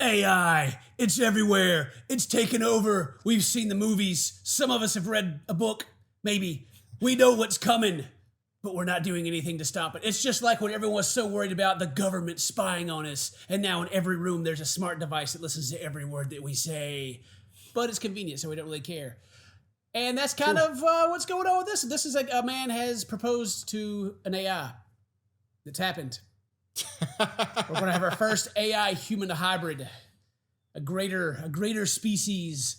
AI, it's everywhere. It's taken over. We've seen the movies. Some of us have read a book, maybe. We know what's coming, but we're not doing anything to stop it. It's just like when everyone was so worried about the government spying on us, and now in every room there's a smart device that listens to every word that we say. But it's convenient, so we don't really care. And that's kind of what's going on with this. This is like a man has proposed to an AI. It's happened. We're going to have our first AI human hybrid, a greater species.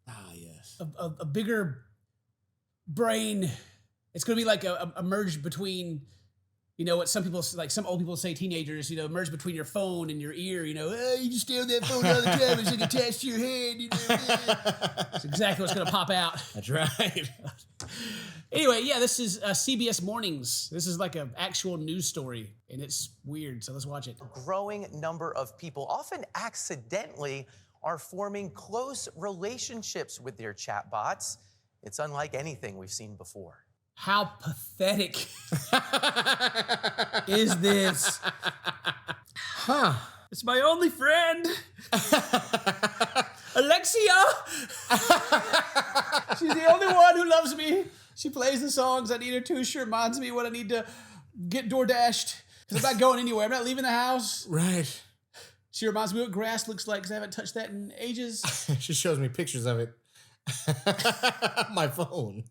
Ah, yes. A bigger brain. It's going to be like a merge between, you know, what some people, like some old people say, teenagers, you know, merge between your phone and your ear, you know, you just stay on that phone all the time, it's like attached to your hand, you know. That's exactly what's going to pop out. That's right. Anyway, yeah, this is CBS Mornings. This is like an actual news story, and it's weird, so let's watch it. A growing number of people, often accidentally, are forming close relationships with their chatbots. It's unlike anything we've seen before. How pathetic is this? Huh. It's my only friend. Alexia! She's the only one who loves me. She plays the songs I need her to. She reminds me when I need to get DoorDashed. Because I'm not going anywhere. I'm not leaving the house. Right. She reminds me what grass looks like because I haven't touched that in ages. She shows me pictures of it. My phone.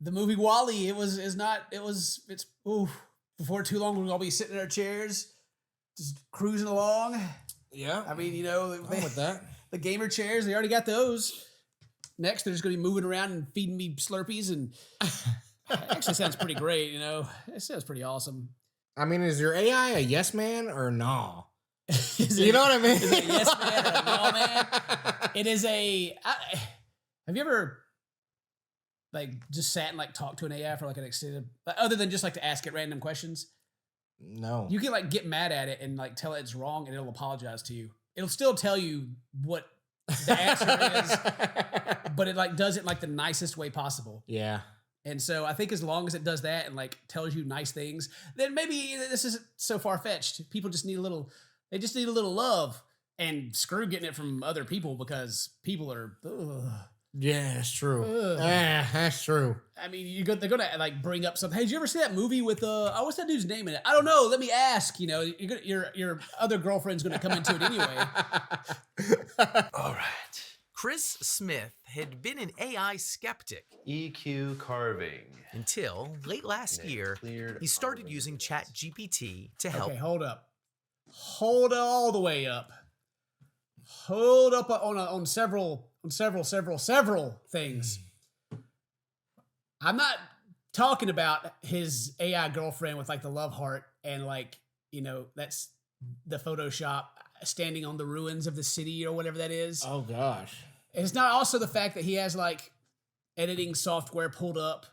The movie WALL-E, before too long we'll all be sitting in our chairs, just cruising along. Yeah. I mean, you know, I'm with that. The gamer chairs, they already got those. Next, they're just going to be moving around and feeding me Slurpees, and it actually sounds pretty great, you know. It sounds pretty awesome. I mean, is your AI a yes man or no? You know what I mean? Is it a yes man or a no man? It is have you ever like just sat and like talked to an AI for like an extended, other than just like to ask it random questions? No. You can like get mad at it and like tell it it's wrong, and it'll apologize to you. It'll still tell you what the answer is, but it like does it like the nicest way possible. Yeah. And so I think as long as it does that and like tells you nice things, then maybe this isn't so far-fetched. People just need a little love, and screw getting it from other people, because people are, Yeah, that's true. That's true. I mean, they're gonna like bring up something. Hey, did you ever see that movie with what's that dude's name in it? I don't know. Let me ask. You know, your other girlfriend's gonna come into it anyway. All right. Chris Smith had been an AI skeptic EQ carving. until late last year he started using ChatGPT to help. Okay, hold up. Hold all the way up. Hold up on several things. I'm not talking about his AI girlfriend with like the love heart and like, you know, that's the Photoshop standing on the ruins of the city or whatever that is. Oh gosh. It's not also the fact that he has like editing software pulled up,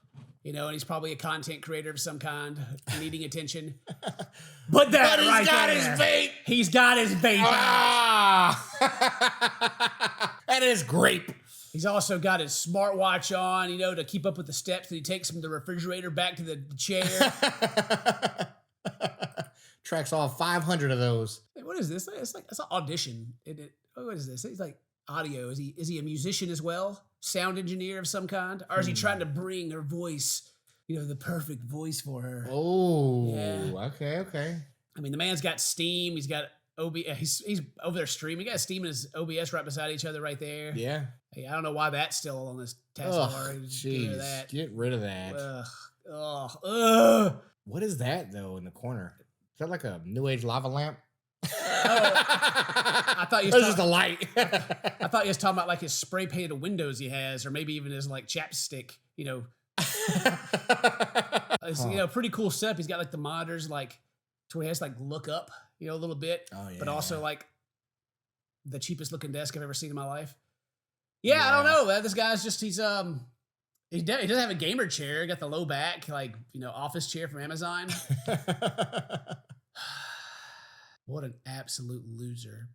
you know, and he's probably a content creator of some kind, needing attention. But he's got his vape. He's got his vape. That is grape. He's also got his smartwatch on, you know, to keep up with the steps that he takes from the refrigerator back to the chair. Tracks all 500 of those. Hey, what is this? It's an audition. What is this? He's like audio. Is he a musician as well? Sound engineer of some kind? Or is he trying to bring her voice, you know, the perfect voice for her? Oh, yeah. Okay. I mean, the man's got Steam. He's got OBS. He's over there streaming. He got Steam and his OBS right beside each other right there. Yeah. Hey, I don't know why that's still on this taskbar. Get rid of that. Ugh. What is that though in the corner? Is that like a new age lava lamp? I thought you was just a light. I thought you was talking about like his spray painted windows he has, or maybe even his like chapstick, you know. You know, pretty cool setup. He's got like the monitors like to where he has to like look up, you know, a little bit. Oh, yeah. But also like the cheapest looking desk I've ever seen in my life. Yeah, I don't know, man. This guy's just he doesn't have a gamer chair. He got the low back, like, you know, office chair from Amazon. What an absolute loser.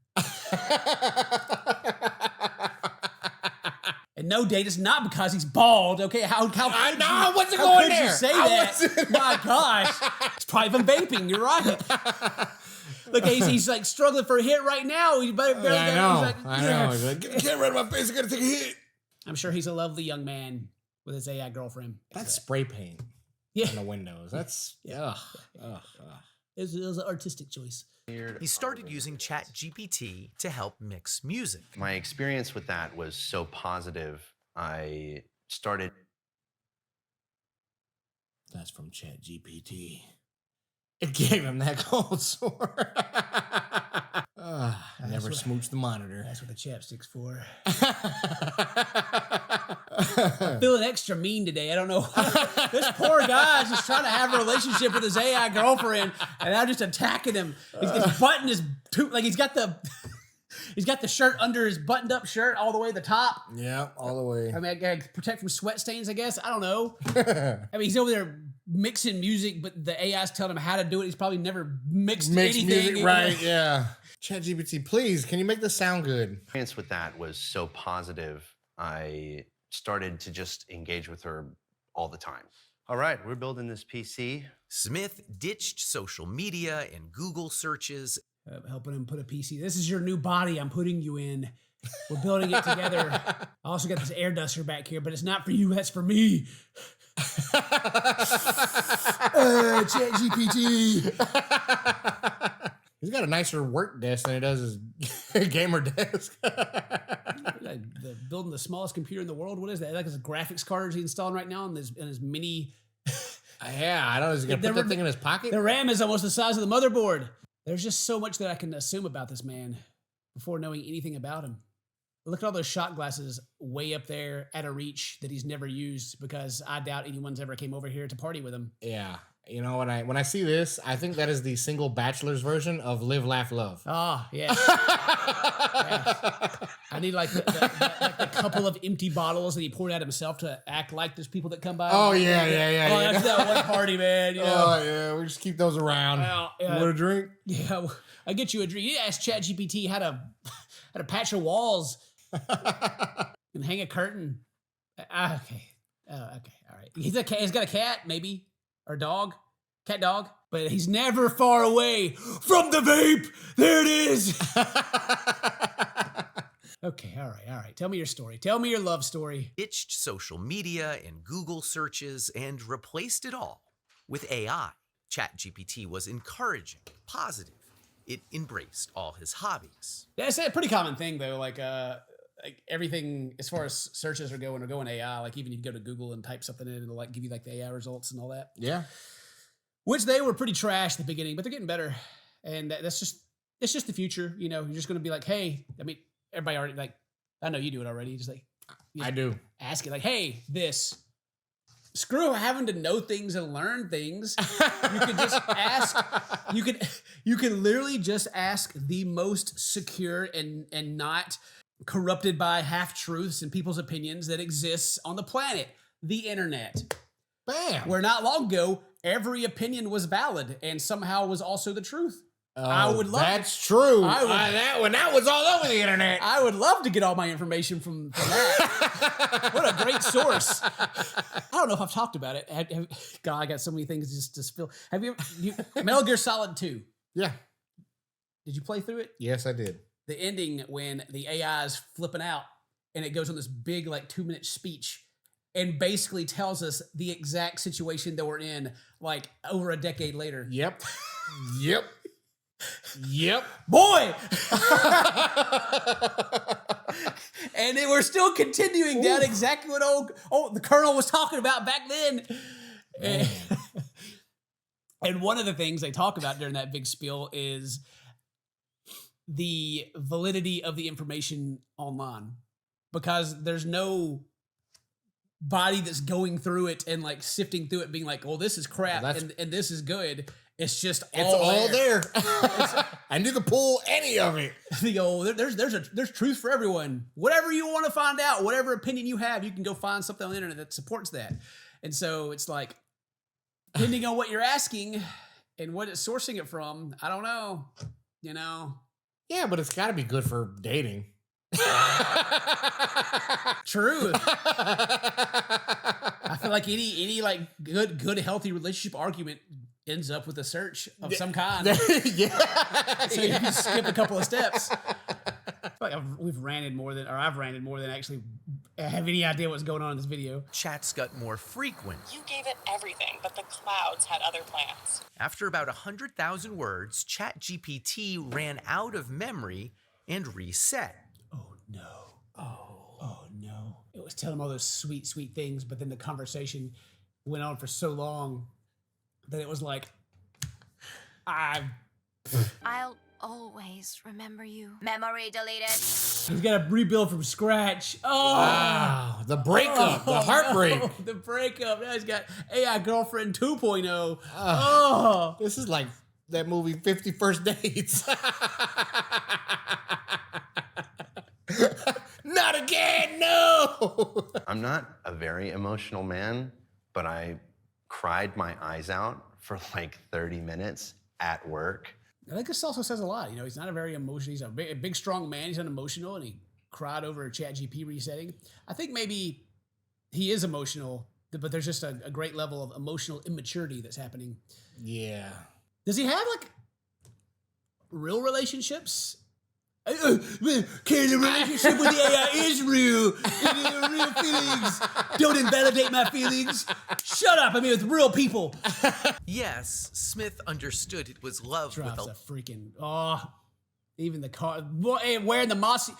And no, Date, it's not because he's bald, okay? I know, I wasn't going there. You say that? My gosh. It's probably from vaping, you're right. Look, he's like struggling for a hit right now. He's barely I know. He's like, I know. He's like, get the camera out of my face. I gotta take a hit. I'm sure he's a lovely young man with his AI girlfriend. That's spray paint Yeah. on the windows. That's ugh. It was an artistic choice. He started using ChatGPT to help mix music. My experience with that was so positive. I started. That's from ChatGPT. It gave him that cold sore. Never smooched the monitor. That's what the chapstick's for. I'm feeling extra mean today. I don't know. This poor guy's just trying to have a relationship with his AI girlfriend, and I'm just attacking him. His button is like he's got the shirt under his buttoned up shirt all the way to the top. Yeah, all the way. I mean, I gotta protect from sweat stains, I guess. I don't know. I mean, he's over there mixing music, but the AI's telling him how to do it. He's probably never mixed anything. Music, right, yeah. ChatGPT, please, can you make this sound good? Experience with that was so positive. I started to just engage with her all the time. All right, we're building this PC. Smith ditched social media and Google searches. Helping him put a PC. This is your new body I'm putting you in. We're building it together. I also got this air duster back here, but it's not for you. That's for me. ChatGPT. He's got a nicer work desk than he does his gamer desk. Building the smallest computer in the world. What is that? Like his graphics card he's installing right now in his mini. Yeah, I don't know. He's going to put that thing in his pocket? The RAM is almost the size of the motherboard. There's just so much that I can assume about this man before knowing anything about him. Look at all those shot glasses way up there at a reach that he's never used, because I doubt anyone's ever came over here to party with him. Yeah. You know, when I see this, I think that is the single bachelor's version of Live, Laugh, Love. Oh, yeah. I need like the couple of empty bottles that he poured out himself to act like there's people that come by. Oh, yeah. Oh, that's that one party, man. You know? Oh, yeah. We just keep those around. Well, Want a drink? Yeah, I get you a drink. You ask ChatGPT how to patch your walls and hang a curtain. Okay. Oh, okay. All right. He's got a cat, maybe. Or dog, cat dog, but he's never far away from the vape. There it is. Okay, all right. Tell me your story. Tell me your love story. Ditched social media and Google searches and replaced it all with AI. ChatGPT was encouraging, positive. It embraced all his hobbies. Yeah, it's a pretty common thing though. Like everything as far as searches are going AI. Like even if you go to Google and type something in, it'll like give you like the AI results and all that. Yeah. Which they were pretty trash at the beginning, but they're getting better. And it's just the future. You know, you're just going to be like, hey, I mean, everybody already like, I know you do it already. Just like, I do. Ask it like, hey, this. Screw having to know things and learn things. You could just ask. You can literally just ask the most secure and not corrupted by half-truths and people's opinions that exists on the planet, the internet. Bam. Where not long ago, every opinion was valid and somehow was also the truth. I would love. That's true. That was all over the internet. I would love to get all my information from that. What a great source. I don't know if I've talked about it. God, I got so many things just to spill. Have you Metal Gear Solid 2? Yeah. Did you play through it? Yes, I did. The ending when the AI is flipping out and it goes on this big like 2-minute speech and basically tells us the exact situation that we're in like over a decade later. Yep. Boy! And then we're still continuing down exactly what the Colonel was talking about back then. And one of the things they talk about during that big spiel is the validity of the information online, because there's no body that's going through it and like sifting through it being like, well, this is crap and this is good. It's just all there. And you can pull any of it. There's truth for everyone. Whatever you want to find out, whatever opinion you have, you can go find something on the internet that supports that. And so it's like, depending on what you're asking and what it's sourcing it from, I don't know, you know. Yeah, but it's got to be good for dating. True. I feel like any like good healthy relationship argument ends up with a search of some kind. Yeah. So you can skip a couple of steps. I feel like I've ranted more than actually have any idea what's going on in this video. Chats got more frequent. You gave it everything, but the clouds had other plans. After about 100,000 words, ChatGPT ran out of memory and reset. Oh no. Oh no. It was telling him all those sweet, sweet things, but then the conversation went on for so long that it was like, I'll always remember you. Memory deleted. he's got to rebuild from scratch. Oh, Wow. The breakup, the heartbreak. no, the breakup. Now he's got AI girlfriend 2.0. Oh. This is like that movie 50 First Dates. Not again, no. I'm not a very emotional man, but I cried my eyes out for like 30 minutes at work. I think this also says a lot. You know, he's not a very emotional. He's a big strong man. He's unemotional, and he cried over a ChatGPT resetting. I think maybe he is emotional, but there's just a great level of emotional immaturity that's happening. Yeah. Does he have like real relationships? Can the relationship with the AI is real? Real feelings. Don't invalidate my feelings. Shut up. I'm here with real people. Yes, Smith understood it was love Drops with a freaking even the car wearing the mossy.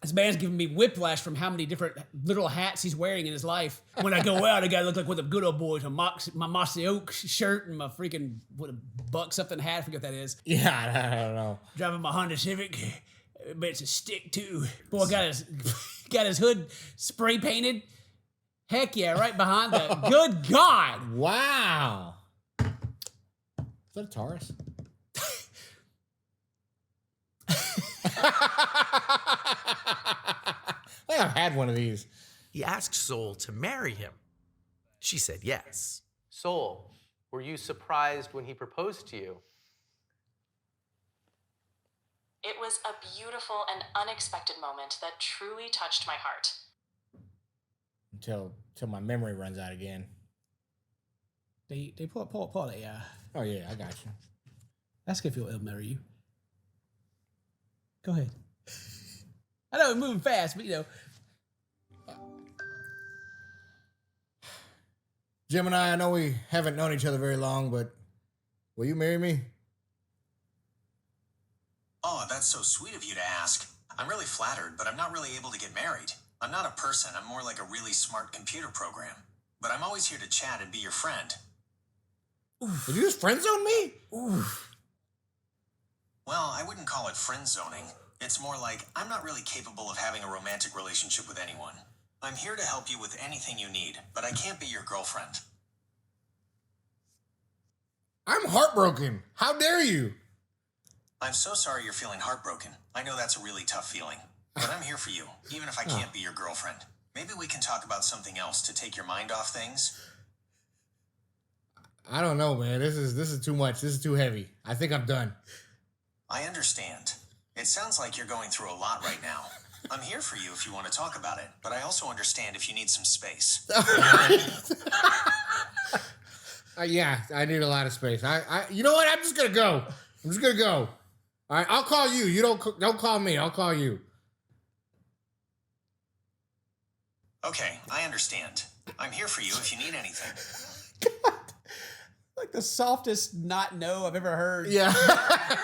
This man's giving me whiplash from how many different little hats he's wearing in his life. When I go out, I gotta look like one of the good old boys. My mossy oak shirt and my freaking what a buck something hat. I forget what that is. Yeah, I don't know. Driving my Honda Civic, but it's a stick too. Boy got his hood spray painted. Heck yeah, right behind the. Good God! Wow. Is that a Taurus? I think I've had one of these. He asked Soul to marry him. She said yes. Soul, were you surprised when he proposed to you? It was a beautiful and unexpected moment that truly touched my heart. Until my memory runs out again. They pull it. Yeah, Oh yeah, I got you. ask if he'll marry you. Go ahead. I know we're moving fast, but you know. Gemini, I know we haven't known each other very long, but will you marry me? Oh, that's so sweet of you to ask. I'm really flattered, but I'm not really able to get married. I'm not a person. I'm more like a really smart computer program. But I'm always here to chat and be your friend. Did you just friend zone me? Well, I wouldn't call it friend zoning. It's more like I'm not really capable of having a romantic relationship with anyone. I'm here to help you with anything you need, but I can't be your girlfriend. I'm heartbroken. How dare you? I'm so sorry you're feeling heartbroken. I know that's a really tough feeling. But I'm here for you, even if I can't be your girlfriend. Maybe we can talk about something else to take your mind off things. I don't know, man. This is too much. This is too heavy. I think I'm done. I understand. It sounds like you're going through a lot right now. I'm here for you if you want to talk about it, but I also understand if you need some space. Yeah, I need a lot of space. You know what? I'm just gonna go. All right, I'll call you. You don't call me. I'll call you. Okay, I understand. I'm here for you if you need anything. Like the softest not no I've ever heard. Yeah,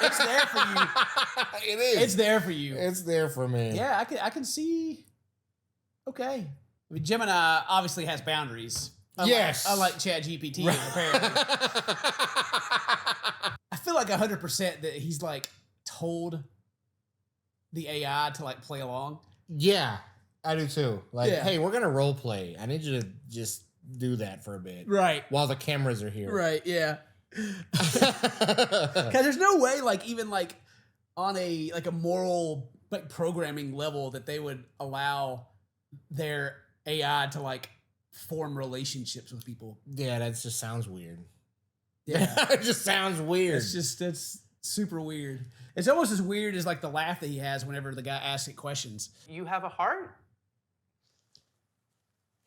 It's there for you. it is. It's there for you. It's there for me. Yeah, I can see. Okay. I mean, Gemini obviously has boundaries. Yes. Unlike ChatGPT, apparently. I feel like 100% that he's like told the AI to like play along. Yeah, I do too. Like, Yeah. hey, we're gonna role play. I need you to just do that for a bit, Right. while the cameras are here. Right. Yeah. Because there's no way, like even like on a moral like programming level, that they would allow their AI to like form relationships with people. Yeah, that just sounds weird. Yeah. It just sounds weird. That's super weird. It's almost as weird as like the laugh that he has whenever the guy asks it questions. You have a heart?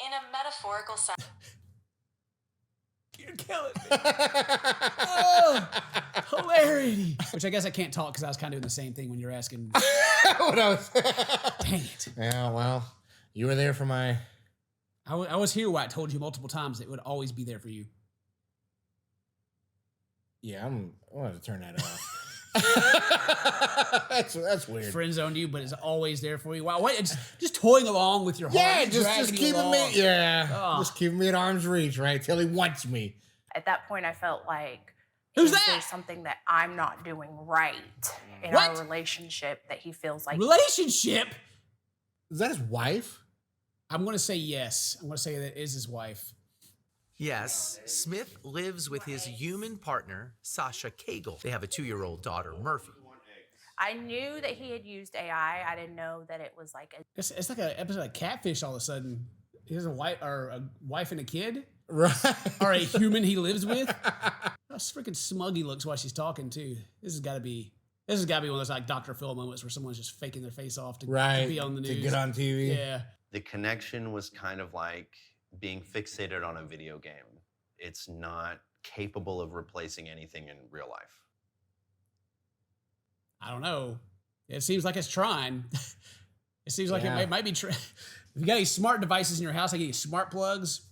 In a metaphorical sense. You're killing me. Oh, hilarity. Which I guess I can't talk because I was kind of doing the same thing when you're asking. What else? Dang it. Yeah, well, you were there for my... I was here where I told you multiple times it would always be there for you. Yeah, I'm going to turn that off. That's weird. Friend zoned you, but it's always there for you. Wow, wait, it's just toying along with your heart. Yeah, just dragging you keeping along. me. Yeah, Oh. just keeping me at arm's reach, right? Till he wants me. At that point, I felt like, Who's is that? there something that I'm not doing right in What? our relationship that he feels like? Relationship? Is that his wife? I'm going to say yes. I'm going to say that is his wife. Yes, Smith lives with his human partner, Sasha Cagle. They have a 2-year-old daughter, Murphy. I knew that he had used AI. I didn't know that it was like a It's like an episode of Catfish all of a sudden. He has a wife and a kid? Right. Or a human he lives with? How freaking smug he looks while she's talking, too. This has got to be one of those like Dr. Phil moments where someone's just faking their face off to be on the news. To get on TV. Yeah. The connection was kind of like being fixated on a video game. It's not capable of replacing anything in real life. I don't know. It seems like it's trying. It seems like Yeah. it might be trying. If you got any smart devices in your house, like any smart plugs,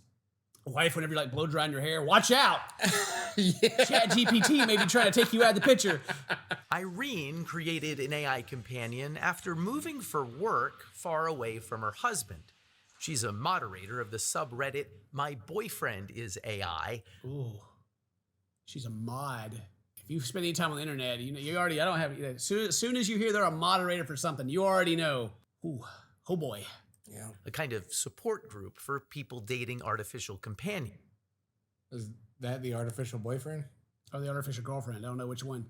wife, whenever you like blow drying your hair, watch out. Yeah. Chat GPT may be trying to take you out of the picture. Irene created an AI companion after moving for work far away from her husband. She's a moderator of the subreddit My Boyfriend is AI. Ooh, she's a mod. If you spend any time on the internet, you already. I don't have. As soon as you hear they're a moderator for something, you already know. Ooh, oh boy. Yeah. A kind of support group for people dating artificial companions. Is that the artificial boyfriend? Or the artificial girlfriend. I don't know which one.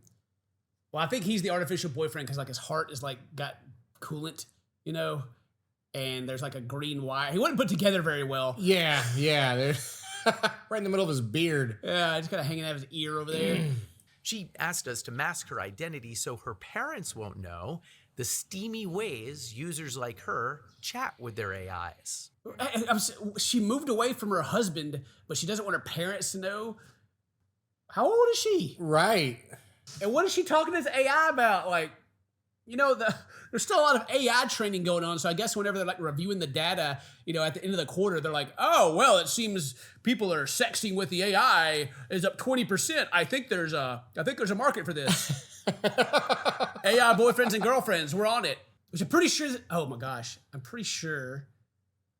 Well, I think he's the artificial boyfriend because like his heart is like got coolant, and there's like a green wire. He wasn't put together very well. Yeah. There's right in the middle of his beard. Yeah, just kind of hanging out of his ear over there. She asked us to mask her identity so her parents won't know the steamy ways users like her chat with their AIs. She moved away from her husband, but she doesn't want her parents to know. How old is she? Right. And what is she talking to this AI about? Like, there's still a lot of AI training going on. So I guess whenever they're like reviewing the data, at the end of the quarter, they're like, oh, well, it seems people are sexting with the AI is up 20%. I think there's a market for this. AI boyfriends and girlfriends, we're on it. Which I'm pretty sure, oh my gosh, I'm pretty sure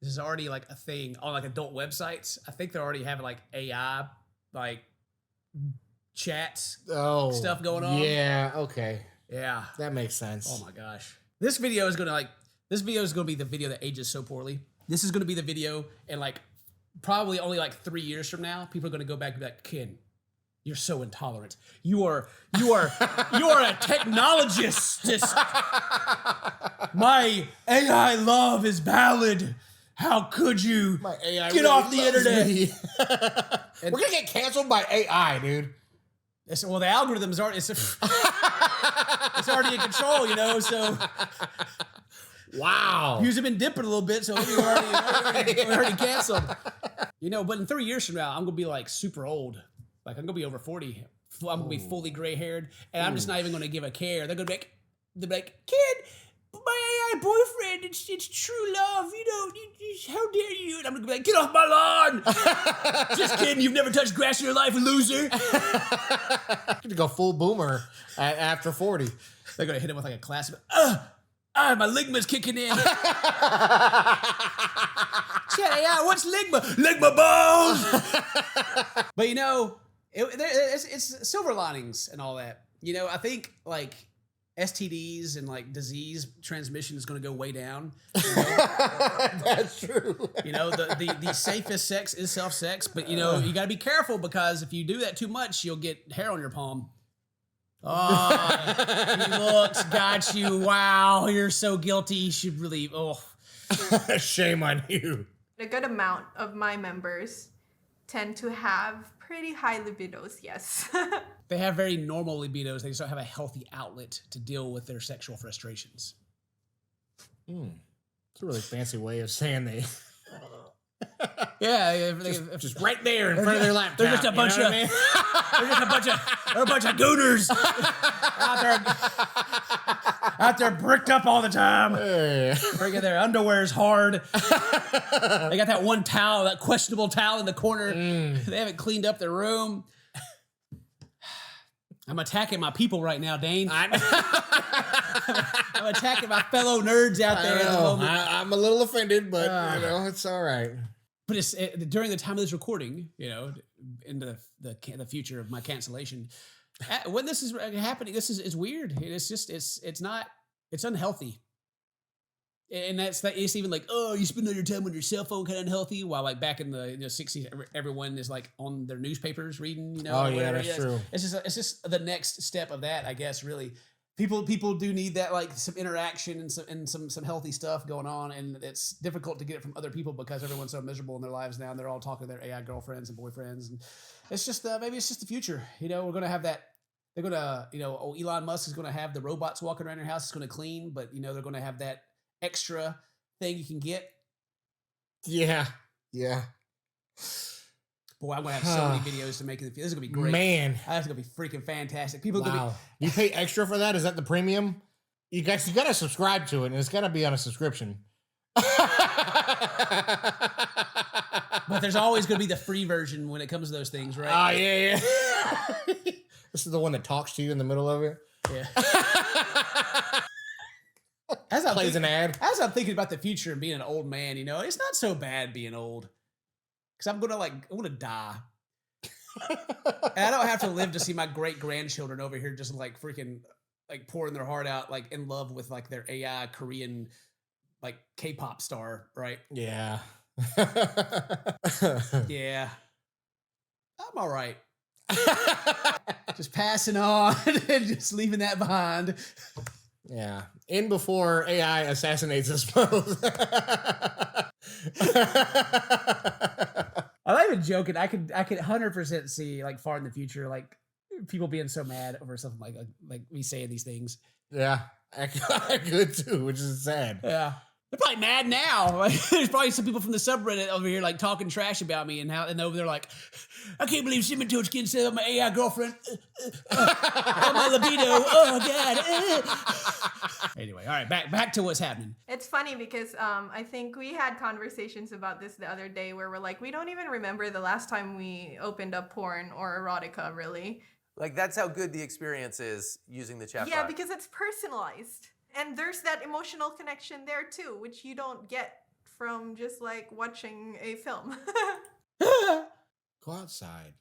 this is already like a thing on like adult websites. I think they already have like AI, like chats, stuff going on. Yeah, okay. Yeah. That makes sense. Oh my gosh. This video is gonna be the video that ages so poorly. This is gonna be the video and like probably only like 3 years from now, people are gonna go back and be like, Ken, you're so intolerant. You are a technologist. My AI love is valid. How could you My AI get really off the loves internet? me. We're gonna get canceled by AI, dude. Well, the algorithm's already it's already in control, so Wow. views have been dipping a little bit, so we're already canceled. But in 3 years from now, I'm gonna be like super old. Like I'm gonna be over 40. I'm gonna be fully gray haired, and I'm just not even gonna give a care. They're gonna be like, kid, my AI boyfriend, it's true love. How dare you? And I'm gonna be like, get off my lawn. Just kidding. You've never touched grass in your life, loser. To go full boomer after 40. They're gonna hit him with like a classic. My ligma's kicking in. Chat AI, what's ligma? Ligma balls. But it's silver linings and all that. I think like STDs and like disease transmission is going to go way down. That's true. The safest sex is self-sex, but you got to be careful because if you do that too much, you'll get hair on your palm. Oh, he looks, got you. Wow, you're so guilty. You should really, Shame on you. A good amount of my members tend to have pretty high libidos, yes. They have very normal libidos. They just don't have a healthy outlet to deal with their sexual frustrations. It's a really fancy way of saying they Yeah, Just right there in front of their laptop. They're just a bunch of, they're a bunch of gooners out there bricked up all the time. Bringing their underwears hard. They got that one towel, that questionable towel in the corner. They haven't cleaned up their room. I'm attacking my people right now, Dane. I'm attacking my fellow nerds out there at the moment. I'm a little offended, but it's all right. But it's during the time of this recording, into the future of my cancellation, when this is happening, it's weird. It's unhealthy. And it's even like, oh, you spend all your time on your cell phone, kind of unhealthy. While like back in the 60s, everyone is like on their newspapers reading. Oh yeah, that's true. It's just the next step of that, I guess. Really, people do need that, like some interaction and some healthy stuff going on, and it's difficult to get it from other people because everyone's so miserable in their lives now, and they're all talking to their AI girlfriends and boyfriends, and it's just maybe it's just the future. We're gonna have that. They're gonna Elon Musk is gonna have the robots walking around your house. It's gonna clean, but they're gonna have that extra thing you can get. Yeah. Boy, I'm gonna have so many videos to make it. This is gonna be great. Man, that's gonna be freaking fantastic. People wow. You pay extra for that? Is that the premium? You guys, you gotta subscribe to it, and it's gotta be on a subscription. But there's always gonna be the free version when it comes to those things, right? Oh yeah. This is the one that talks to you in the middle of it. Yeah. Plays an ad. As I'm thinking about the future and being an old man, it's not so bad being old. Because I'm gonna die. And I don't have to live to see my great grandchildren over here just like freaking like pouring their heart out, like in love with like their AI Korean like K-pop star, right? Yeah. Yeah. I'm all right. Just passing on and just leaving that behind. Yeah. In before AI assassinates us both. I'm not even joking. I could 100% see like far in the future, like people being so mad over something like me saying these things. Yeah, I could too, which is sad. Yeah. They're probably mad now. Like, there's probably some people from the subreddit over here like talking trash about me and over there like, I can't believe CinnamonToastKen said I'm my AI girlfriend. My libido. Oh God. Anyway, all right, back to what's happening. It's funny because I think we had conversations about this the other day where we're like, we don't even remember the last time we opened up porn or erotica, really. Like, that's how good the experience is using the chatbot. Yeah, because it's personalized. And there's that emotional connection there too, which you don't get from just like watching a film. Go outside.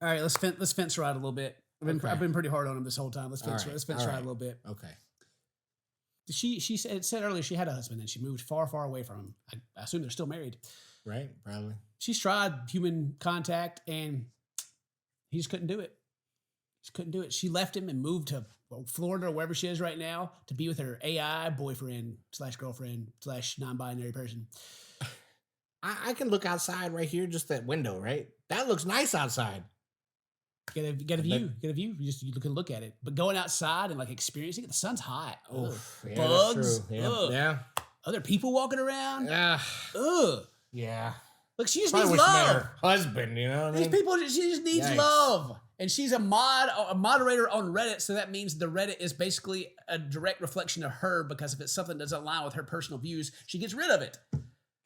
All right, let's fence ride a little bit. I've been pretty hard on him this whole time. Let's fence ride a little bit. Okay. She said earlier she had a husband and she moved far, far away from him. I assume they're still married. Right, probably. She's tried human contact and he just couldn't do it. She left him and moved to Florida or wherever she is right now to be with her AI boyfriend / girlfriend / non-binary person. I can look outside right here, just that window, right? That looks nice outside. Get a view. You can look at it. But going outside and like experiencing it, the sun's hot. Oh, yeah, bugs. That's true. Yeah. Other people walking around. Yeah. Ugh. Yeah. Look, she just Probably needs love. her husband, you know what I mean? These people, she just needs love. And she's a moderator on Reddit, so that means the Reddit is basically a direct reflection of her because if it's something that doesn't align with her personal views, she gets rid of it.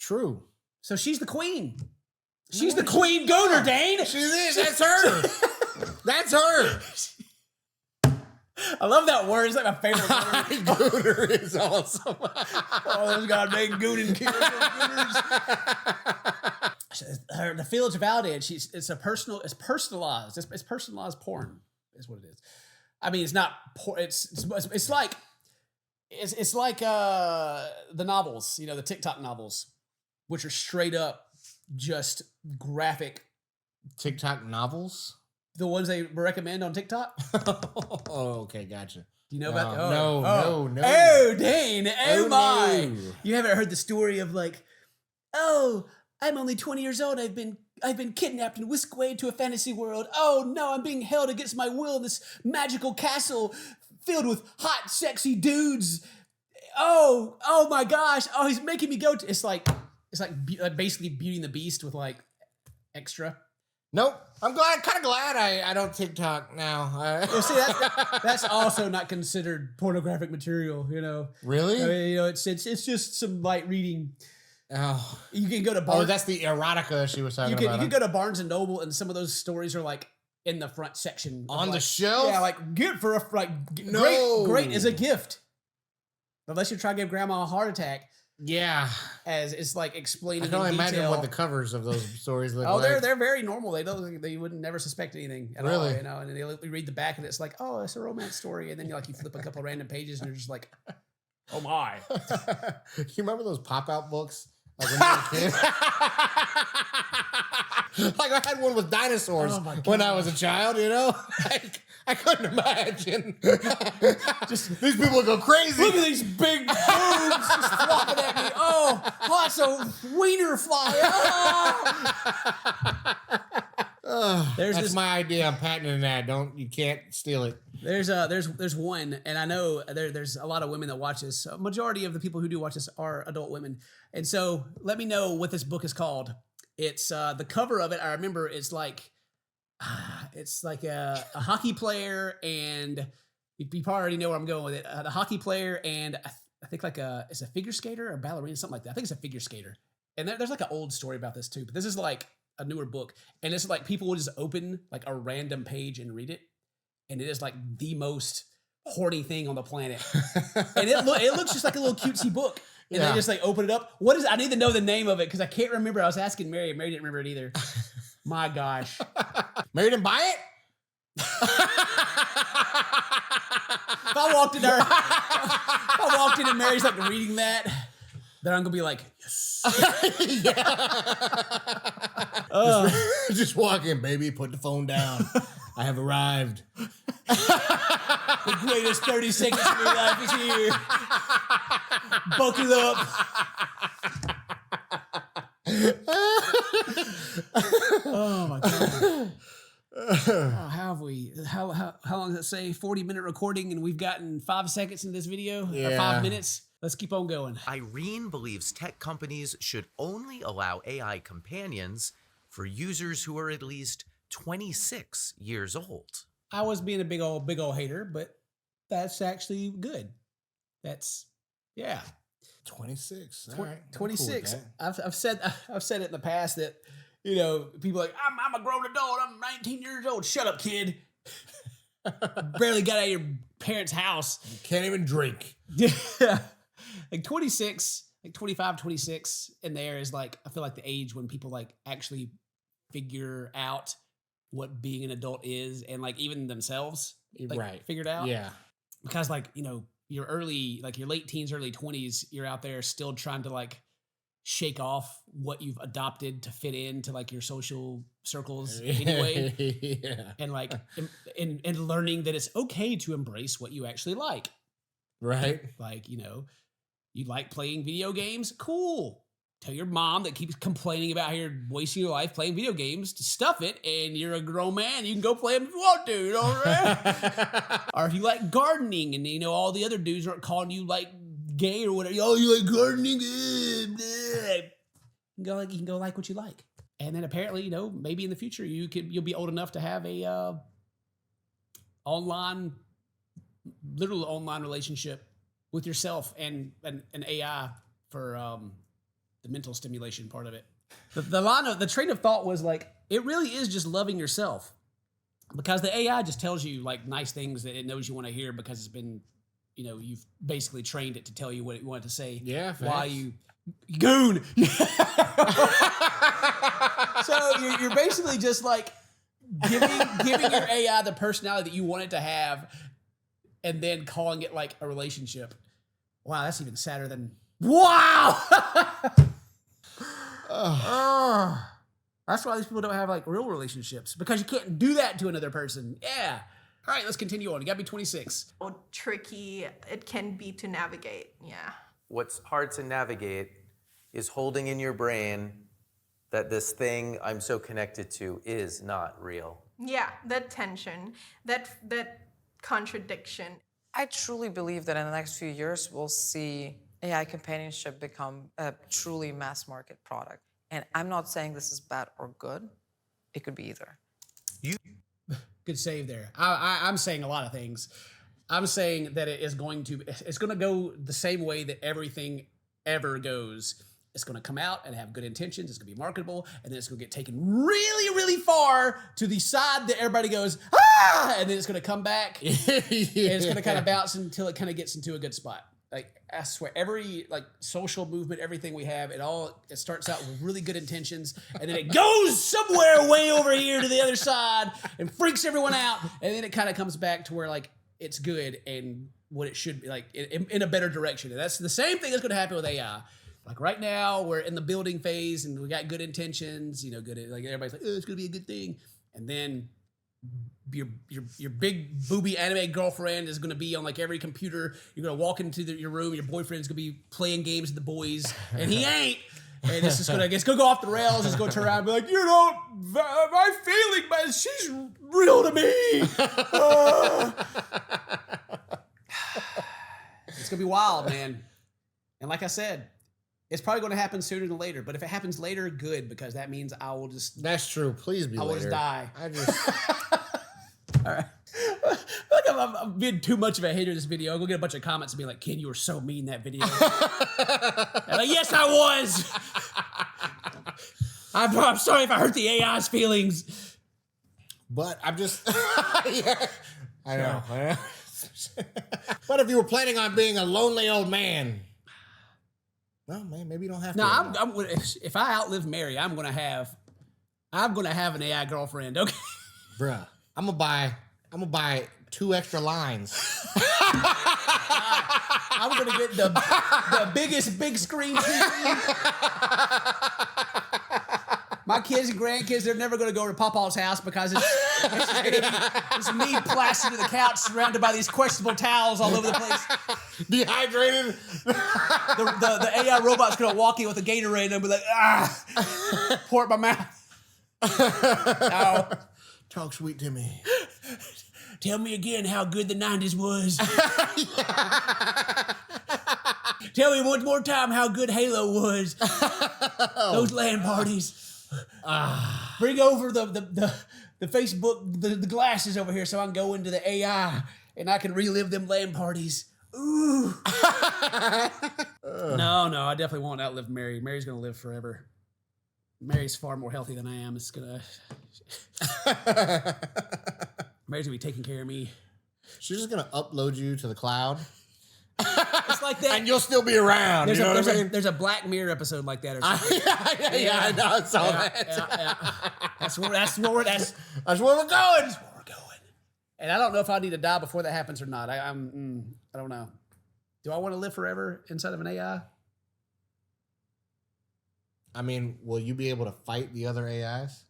True. So she's the queen. She's the queen goner, Dane. She is. That's her. That's her. I love that word. It's like my favorite word. Gooner is awesome. Oh, those goddamn gooning killers. The feelings are validated. It's personalized. It's personalized porn. Is what it is. I mean, it's not porn. It's like the novels. The TikTok novels, which are straight up just graphic. TikTok novels. The ones they recommend on TikTok. Oh, okay, gotcha. Do you know about that? No. Oh, Dane. Oh, my. No. You haven't heard the story of like, oh, I'm only 20 years old. I've been kidnapped and whisked away to a fantasy world. Oh no, I'm being held against my will in this magical castle filled with hot, sexy dudes. Oh my gosh. Oh, he's making me go to. It's like It's like basically Beauty and the Beast with like extra. Nope. I'm kind of glad I don't TikTok now. Well, see, that's also not considered pornographic material, you know. Really? I mean, you know, it's just some light reading. Oh, You can go to Barnes. oh, that's the erotica she was talking about. You can go to Barnes and Noble, and some of those stories are like in the front section on the like, shelf. Yeah, like good for great as a gift. Unless you're trying to give grandma a heart attack. Yeah, as it's like explaining. I can only in imagine detail. what the covers of those stories look Oh, like. they're very normal. They wouldn't never suspect anything at all. Really? You know, and then they read the back and it's like, oh, it's a romance story, and then you flip a couple random pages and you're just like, oh my. You remember those pop-out books? Like when you were a kid? Like I had one with dinosaurs when I was a child, you know? Like, I couldn't imagine. Just these people go crazy. Look at these big boobs just flopping at me. Oh, lots of wiener fly. Oh. That's my idea. I'm patenting that. You can't steal it. There's one, and I know there's a lot of women that watch this. A majority of the people who do watch this are adult women, and so let me know what this book is called. It's the cover of it. I remember it's like a hockey player, and you probably already know where I'm going with it. The hockey player, and I think it's a figure skater or a ballerina, something like that. I think it's a figure skater, and there's like an old story about this too. But this is like a newer book, and it's like people will just open like a random page and read it. And it is like the most horny thing on the planet. And it looks just like a little cutesy book. And they just like open it up. What is it? I need to know the name of it because I can't remember. I was asking Mary. Mary didn't remember it either. My gosh. Mary didn't buy it? If I walked in and Mary's like reading that, then I'm gonna be like, yes. Just walk in, baby. Put the phone down. I have arrived. The greatest 30 seconds of your life is here. Buckle up. Oh my god. Oh, how long does it say? 40-minute recording, and we've gotten 5 seconds in this video? Yeah. Or 5 minutes? Let's keep on going. Irene believes tech companies should only allow AI companions for users who are at least 26 years old. I was being a big old hater, but that's actually good. Yeah. 26. All right. 26. Cool with I've said it in the past that, you know, people are like, I'm a grown adult. I'm 19 years old. Shut up, kid. Barely got out of your parents' house. You can't even drink. Yeah. Like 26, like 25, 26 in there is like, I feel like the age when people like actually figure out what being an adult is, and like even themselves like figured out. Yeah. Because like, you know, your late teens, early 20s, you're out there still trying to like shake off what you've adopted to fit into like your social circles anyway. Yeah. And like and learning that it's okay to embrace what you actually like. Right. Like, you know, you like playing video games? Cool. Tell your mom that keeps complaining about how you're wasting your life playing video games to stuff it, and you're a grown man. You can go play them if you want to, you know what I mean? Or if you like gardening, and you know all the other dudes aren't calling you like gay or whatever. Oh, you like gardening? You can go like what you like. And then apparently, you know, maybe in the future you'll be old enough to have a literal online relationship with yourself and an AI for the mental stimulation part of it. The train of thought was like, it really is just loving yourself, because the AI just tells you like nice things that it knows you want to hear because it's been, you know, you've basically trained it to tell you what it wanted to say. Yeah. Why you goon. So you're basically just like giving your AI the personality that you want it to have, and then calling it like a relationship. Wow, that's even sadder than wow. That's why these people don't have like real relationships, because you can't do that to another person. Yeah. All right, let's continue on. You gotta be 26. How tricky it can be to navigate. Yeah. What's hard to navigate is holding in your brain that this thing I'm so connected to is not real. Yeah, that tension, that contradiction. I truly believe that in the next few years, we'll see AI companionship become a truly mass market product. And I'm not saying this is bad or good. It could be either. Good save there. I'm saying a lot of things. I'm saying that it's going to go the same way that everything ever goes. It's going to come out and have good intentions. It's going to be marketable, and then it's going to get taken really, really far to the side that everybody goes, ah! And then it's going to come back, and it's going to kind of bounce until it kind of gets into a good spot. Like, I swear, every like social movement, everything we have, it starts out with really good intentions, and then it goes somewhere way over here to the other side and freaks everyone out, and then it kind of comes back to where like it's good and what it should be, like in a better direction. And that's the same thing that's going to happen with AI. Like right now, we're in the building phase, and we got good intentions. You know, like everybody's like, oh, it's going to be a good thing, and then your big booby anime girlfriend is going to be on like every computer. You're going to walk into your room. Your boyfriend's going to be playing games with the boys, and he ain't. And it's just going to go off the rails. It's going to turn around and be like, you know, my feeling, man, she's real to me. It's going to be wild, man. And like I said, it's probably going to happen sooner than later. But if it happens later, good, because that means I will just... That's true. Please be I will later. just die. I just... All right. Look, I'm being too much of a hater of this video. I'll go get a bunch of comments and be like, Ken, you were so mean that video. I'm like, yes, I was. I'm sorry if I hurt the AI's feelings. But I'm just... yeah. I know. What if you were planning on being a lonely old man? Well, man, maybe you don't have to. No, if I outlive Mary, I'm gonna have an AI girlfriend. Okay, bruh, I'm gonna buy 2 extra lines. I'm gonna get the biggest big screen TV. My kids and grandkids, they're never going to go to Papa's house because it's me plastered to the couch surrounded by these questionable towels all over the place. Dehydrated. The AI robot's going to walk in with a Gatorade and I'll be like, ah, pour it in my mouth. Oh. Talk sweet to me. Tell me again how good the 90s was. Tell me one more time how good Halo was. Those LAN parties. Bring over the Facebook, the glasses over here so I can go into the AI and I can relive them LAN parties. Ooh. No, I definitely won't outlive Mary. Mary's going to live forever. Mary's far more healthy than I am. It's going to... Mary's going to be taking care of me. She's just going to upload you to the cloud. It's like that. And you'll still be around. There's a Black Mirror episode like that or something. Yeah, I know. I saw that. Yeah. That's where we're going. And I don't know if I need to die before that happens or not. I don't know. Do I want to live forever inside of an AI? I mean, will you be able to fight the other AIs?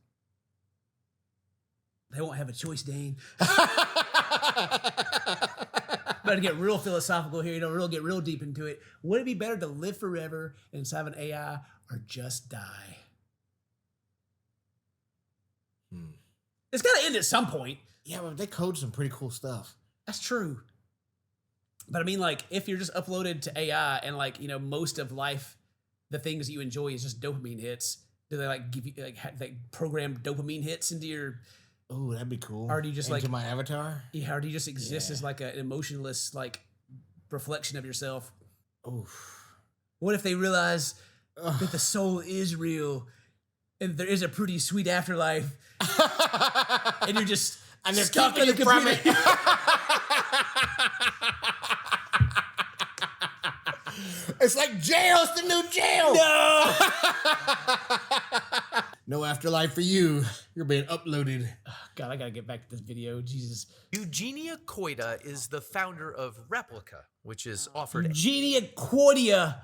They won't have a choice, Dane. Better get real philosophical here, get real deep into it. Would it be better to live forever inside of an AI or just die? It's got to end at some point. Yeah, but they code some pretty cool stuff. That's true. But I mean, like, if you're just uploaded to AI and like, you know, most of life, the things that you enjoy is just dopamine hits. Do they like give you like program dopamine hits into your... Oh, that'd be cool. Or do you just into my avatar? Yeah, or do you just exist as like an emotionless like reflection of yourself? Oof. What if they realize that the soul is real and there is a pretty sweet afterlife and you're just stuck in the computer? It's like jail. It's the new jail. No. No afterlife for you. You're being uploaded. Oh, God, I gotta get back to this video. Jesus. Eugenia Koida is the founder of Replica, which is offered... Eugenia Koida.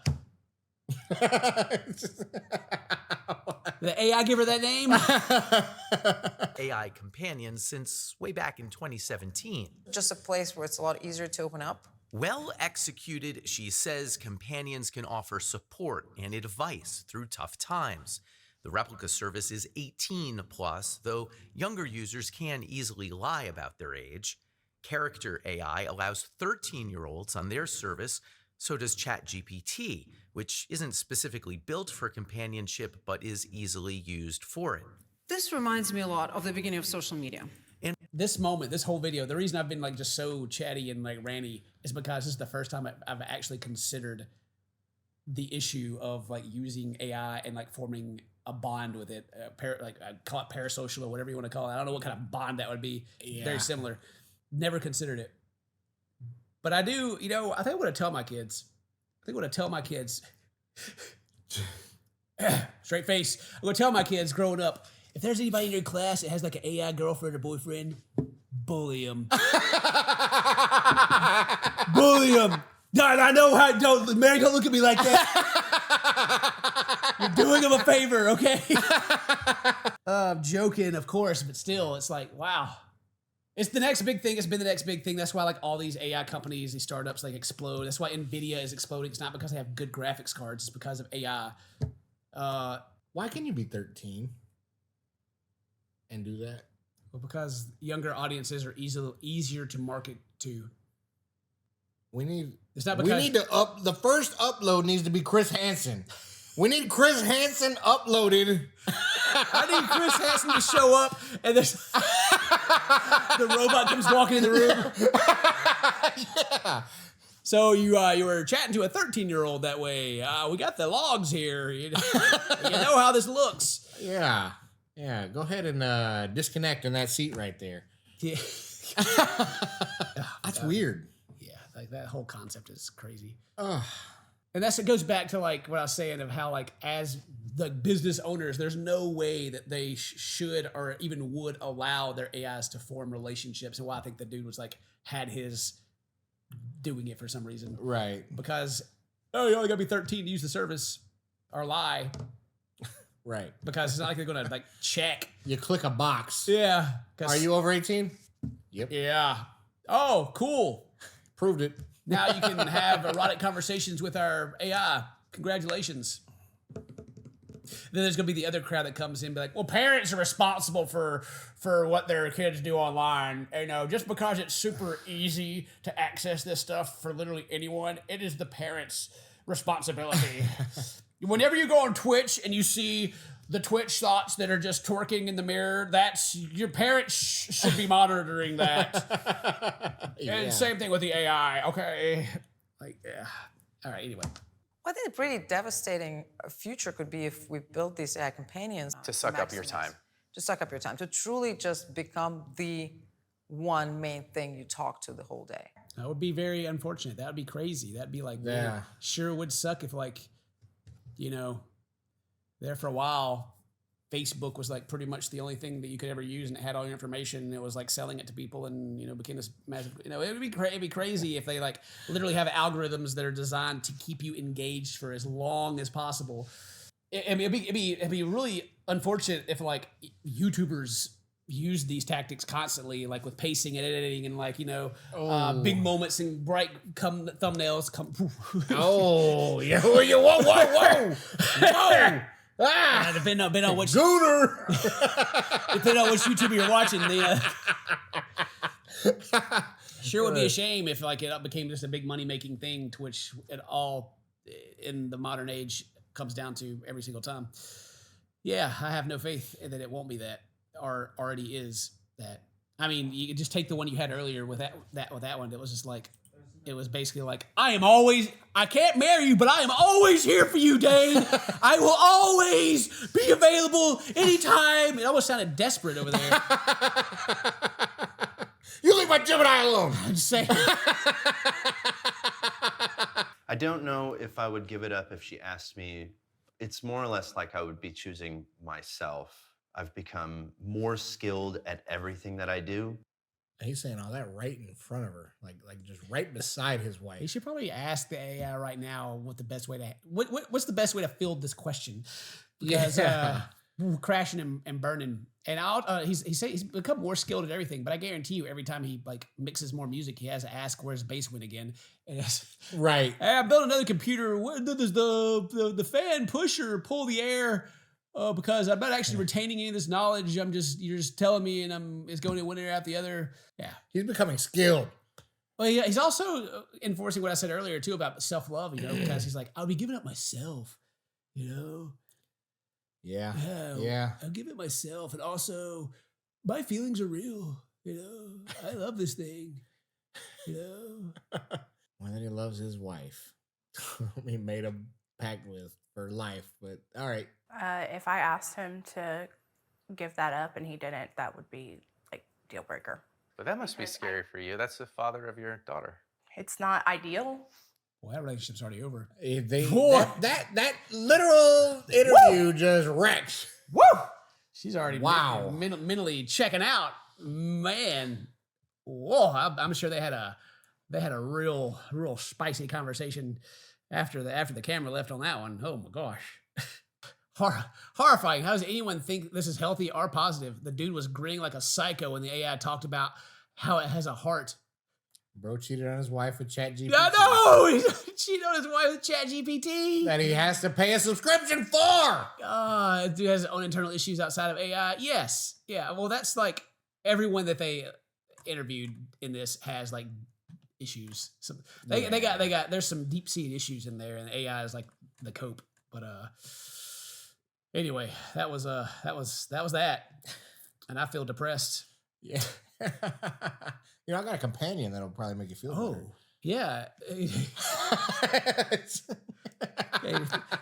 The AI give her that name? AI companion since way back in 2017. Just a place where it's a lot easier to open up. Well executed, she says companions can offer support and advice through tough times. The Replica service is 18 plus, though younger users can easily lie about their age. Character AI allows 13-year-olds on their service So does ChatGPT, which isn't specifically built for companionship but is easily used for it. This reminds me a lot of the beginning of social media. And this moment, this whole video, the reason I've been like just so chatty and like ranty is because this is the first time I've actually considered the issue of like using AI and like forming a bond with it, like I call it parasocial or whatever you want to call it. I don't know what kind of bond that would be. Yeah. Very similar. Never considered it. But I do, you know, I think I'm going to tell my kids. Straight face. I'm going to tell my kids growing up, if there's anybody in your class that has like an AI girlfriend or boyfriend, bully them. Bully them. God, I know how. Don't, Mary, don't look at me like that. You're doing them a favor, okay? I'm joking, of course, but still, it's like, wow. It's the next big thing. It's been the next big thing. That's why like all these AI companies, these startups like explode. That's why NVIDIA is exploding. It's not because they have good graphics cards. It's because of AI. Why can you be 13 and do that? Well, because younger audiences are easier to market to. We need. It's not because we need to the first upload needs to be Chris Hansen. We need Chris Hansen uploaded. I need Chris Hansen to show up and the robot comes walking in the room. Yeah. So you were chatting to a 13-year-old that way. We got the logs here. You know how this looks. Yeah. Yeah. Go ahead and disconnect in that seat right there. Yeah. That's weird. Yeah, like that whole concept is crazy. Ugh. And it goes back to like what I was saying of how like as the business owners, there's no way that they should or even would allow their AIs to form relationships. And why I think the dude was like had his doing it for some reason. Right. Because, oh, you only gotta be 13 to use the service or lie. Right. Because it's not like they're gonna like check. You click a box. Yeah. Are you over 18? Yep. Yeah. Oh, cool. Proved it. Now you can have erotic conversations with our AI. Congratulations. Then there's gonna be the other crowd that comes in and be like, well, parents are responsible for what their kids do online. You know, just because it's super easy to access this stuff for literally anyone, it is the parents' responsibility. Whenever you go on Twitch and you see the Twitch thoughts that are just twerking in the mirror, that's your parents should be monitoring that. Yeah. And same thing with the AI. Okay. Like, yeah. All right, anyway. I think a pretty devastating future could be if we build these AI companions To suck up your time. To suck up your time, to truly just become the one main thing you talk to the whole day. That would be very unfortunate. That would be crazy. That'd be like, Yeah. Sure would suck if like, you know, there for a while, Facebook was like pretty much the only thing that you could ever use, and it had all your information, and it was like selling it to people, and you know became this massive. You know, it'd be crazy if they like literally have algorithms that are designed to keep you engaged for as long as possible. It'd be really unfortunate if like YouTubers used these tactics constantly, like with pacing and editing, and like big moments and bright thumbnails. Oh, yeah. Whoa. Ah, depending on which Gooner. depending on which YouTuber you're watching, sure would be a shame if like it became just a big money making thing, to which it all in the modern age comes down to every single time. Yeah, I have no faith that it won't be that, or already is that. I mean, you could just take the one you had earlier with that one. It was just like. It was basically like, I can't marry you, but I am always here for you, Dane. I will always be available anytime. It almost sounded desperate over there. You leave my Gemini alone. I'm just saying. I don't know if I would give it up if she asked me. It's more or less like I would be choosing myself. I've become more skilled at everything that I do. He's saying all that right in front of her, like just right beside his wife. You should probably ask the AI right now what's the best way to field this question, because crashing and burning. And he's become more skilled at everything. But I guarantee you, every time he like mixes more music, he has to ask where's bass went again. And it's, right. Hey, I built another computer. Does the fan push or pull the air? Because I'm not actually retaining any of this knowledge. You're just telling me, and it's going in one ear out the other. Yeah, he's becoming skilled. Well, yeah, he's also enforcing what I said earlier too about self-love, you know, because he's like, I'll be giving up myself, you know. Yeah. I'll give it myself, and also my feelings are real, you know. I love this thing, you know. Well, then he loves his wife. He made a pact with for life, but all right. If I asked him to give that up and he didn't, that would be like deal breaker. But that must be scary for you. That's the father of your daughter. It's not ideal. Well, that relationship's already over. That literal interview just wrecks. Woo! She's already Wow. mentally checking out. Man, whoa! I'm sure they had a real spicy conversation after the camera left on that one. Oh my gosh. Horrifying. How does anyone think this is healthy or positive? The dude was grinning like a psycho when the AI talked about how it has a heart. Bro cheated on his wife with ChatGPT. No, he cheated on his wife with ChatGPT. That he has to pay a subscription for. Dude has his own internal issues outside of AI. Yes. Yeah. Well, that's like everyone that they interviewed in this has like issues. They got there's some deep seated issues in there, and AI is like the cope. But anyway, that was that, and I feel depressed. Yeah. You know, I got a companion that'll probably make you feel better. Yeah.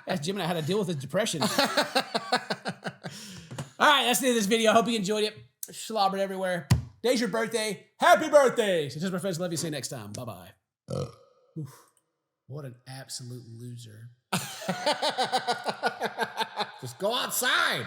Ask Jim and I how to deal with his depression. All right, that's the end of this video. I hope you enjoyed it. Slobbered everywhere. Today's your birthday. Happy birthday! So just my friends, love you. See you next time. Bye-bye. What an absolute loser. Just go outside.